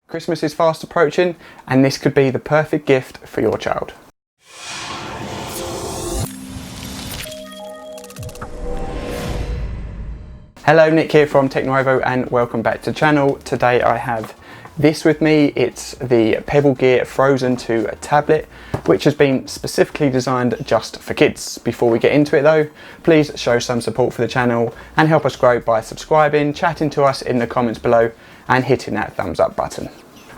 Christmas is fast approaching and this could be the perfect gift for your child. Hello, Nick here from TechNuovo and welcome back to the channel. Today I have this with me. It's the Pebble Gear Frozen 2 tablet, which has been specifically designed just for kids. Before we get into it though, please show some support for the channel and help us grow by subscribing, chatting to us in the comments below and hitting that thumbs up button.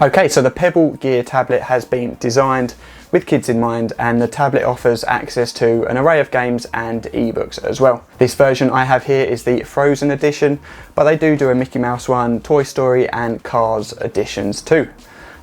Okay, so the Pebble Gear tablet has been designed with kids in mind, and the tablet offers access to an array of games and ebooks as well. This version I have here is the Frozen edition, but they do a Mickey Mouse one, Toy Story and Cars editions too.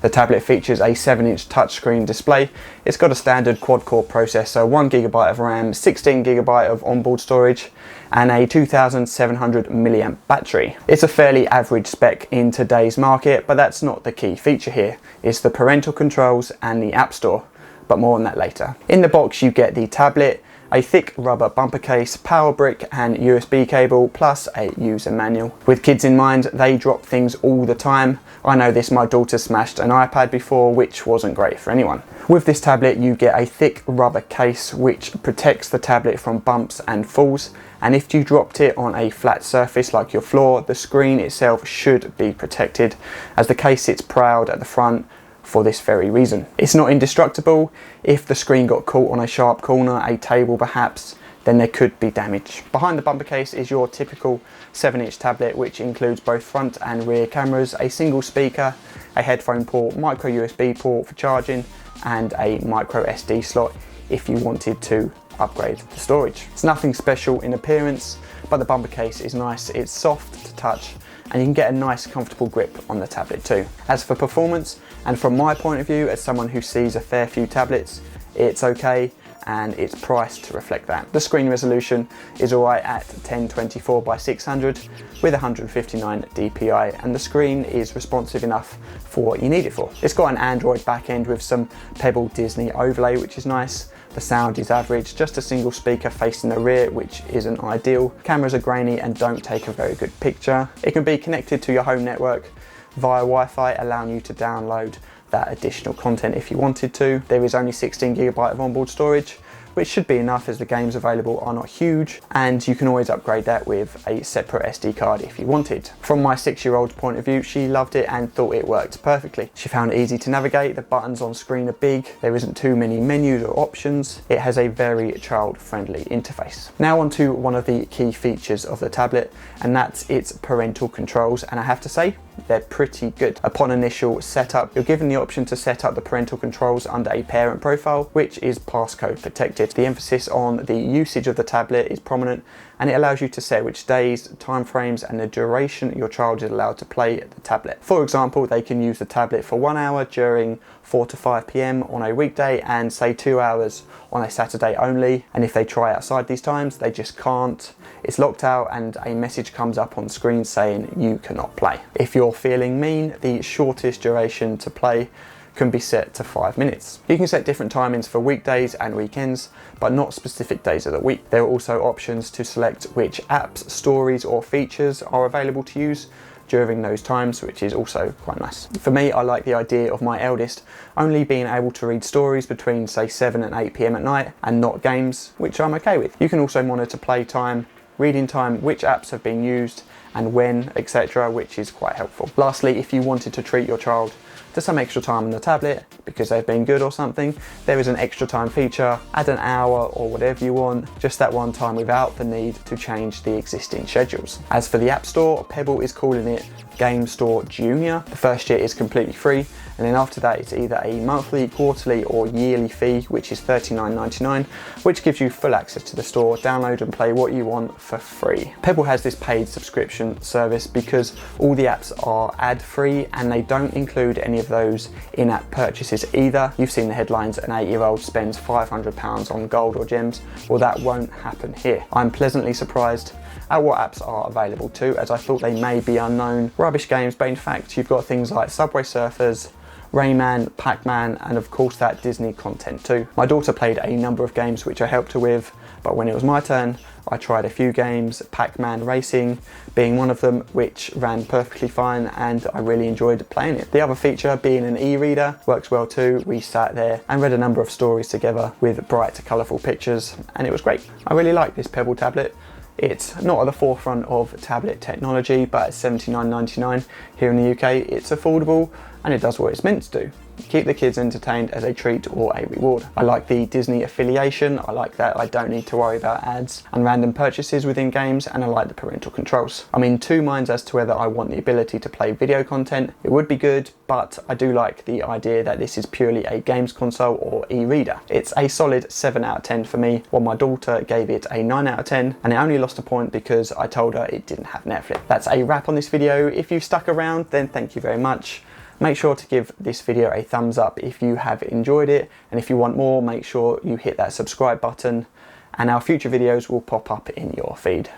The tablet features a 7-inch touchscreen display. It's got a standard quad-core processor, 1GB of RAM, 16GB of onboard storage, and a 2700 mAh battery. It's a fairly average spec in today's market, but that's not the key feature here. It's the parental controls and the App Store, but more on that later. In the box you get the tablet, a thick rubber bumper case, power brick and USB cable, plus a user manual. With kids in mind, they drop things all the time. I know this, my daughter smashed an iPad before, which wasn't great for anyone. With this tablet you get a thick rubber case which protects the tablet from bumps and falls, and if you dropped it on a flat surface like your floor, the screen itself should be protected, as the case sits proud at the front for this very reason. It's not indestructible. If the screen got caught on a sharp corner, a table perhaps, then there could be damage. Behind the bumper case is your typical 7-inch tablet, which includes both front and rear cameras, a single speaker, a headphone port, micro USB port for charging, and a micro SD slot if you wanted to upgrade the storage. It's nothing special in appearance, but the bumper case is nice. It's soft to touch and you can get a nice comfortable grip on the tablet too. As for performance, and from my point of view as someone who sees a fair few tablets, it's okay and it's priced to reflect that. The screen resolution is alright at 1024 by 600 with 159 dpi, and the screen is responsive enough for what you need it for. It's got an Android backend with some Pebble Disney overlay, which is nice. The sound is average, just a single speaker facing the rear, which isn't ideal. Cameras are grainy and don't take a very good picture. It can be connected to your home network via Wi-Fi, allowing you to download that additional content if you wanted to. There is only 16GB of onboard storage, which should be enough as the games available are not huge, and you can always upgrade that with a separate SD card if you wanted. From my 6-year-old's point of view, she loved it and thought it worked perfectly. She found it easy to navigate, the buttons on screen are big, there isn't too many menus or options, it has a very child-friendly interface. Now on to one of the key features of the tablet, and that's its parental controls, and I have to say, they're pretty good. Upon initial setup, you're given the option to set up the parental controls under a parent profile, which is passcode protected. The emphasis on the usage of the tablet is prominent, and it allows you to set which days, time frames and the duration your child is allowed to play the tablet. For example, they can use the tablet for 1 hour during 4 to 5 p.m. on a weekday and say 2 hours on a Saturday only, and if they try outside these times they just can't. It's locked out and a message comes up on screen saying you cannot play. If you're feeling mean, the shortest duration to play can be set to 5 minutes. You can set different timings for weekdays and weekends, but not specific days of the week. There are also options to select which apps, stories or features are available to use during those times, which is also quite nice. For me, I like the idea of my eldest only being able to read stories between say 7 and 8 p.m. at night and not games, which I'm okay with. You can also monitor play time, reading time, which apps have been used and when, etc., which is quite helpful. Lastly, if you wanted to treat your child to some extra time on the tablet because they've been good or something, there is an extra time feature. Add an hour or whatever you want, just that one time without the need to change the existing schedules. As for the App Store, Pebble is calling it Game Store Junior. The first year is completely free, and then after that it's either a monthly, quarterly or yearly fee, which is $39.99, which gives you full access to the store, download and play what you want for free. Pebble has this paid subscription service because all the apps are ad-free and they don't include any of those in-app purchases either. You've seen the headlines, an 8-year-old spends £500 on gold or gems. Well, that won't happen here. I'm pleasantly surprised at what apps are available too, as I thought they may be unknown rubbish games, but in fact you've got things like Subway Surfers, Rayman, Pac-Man, and of course that Disney content too. My daughter played a number of games which I helped her with, but when it was my turn, I tried a few games, Pac-Man Racing being one of them, which ran perfectly fine and I really enjoyed playing it. The other feature being an e-reader works well too. We sat there and read a number of stories together with bright, colourful pictures, and it was great. I really like this Pebble tablet. It's not at the forefront of tablet technology, but at $79.99 here in the UK, it's affordable and it does what it's meant to do. Keep the kids entertained as a treat or a reward. I like the Disney affiliation. I like that I don't need to worry about ads and random purchases within games, and I like the parental controls. I'm in two minds as to whether I want the ability to play video content. It would be good, but I do like the idea that this is purely a games console or e-reader. It's a solid 7 out of 10 for me, while my daughter gave it a 9 out of 10, and it only lost a point because I told her it didn't have Netflix. That's a wrap on this video. If you've stuck around, then thank you very much. Make sure to give this video a thumbs up if you have enjoyed it, and if you want more, make sure you hit that subscribe button and our future videos will pop up in your feed.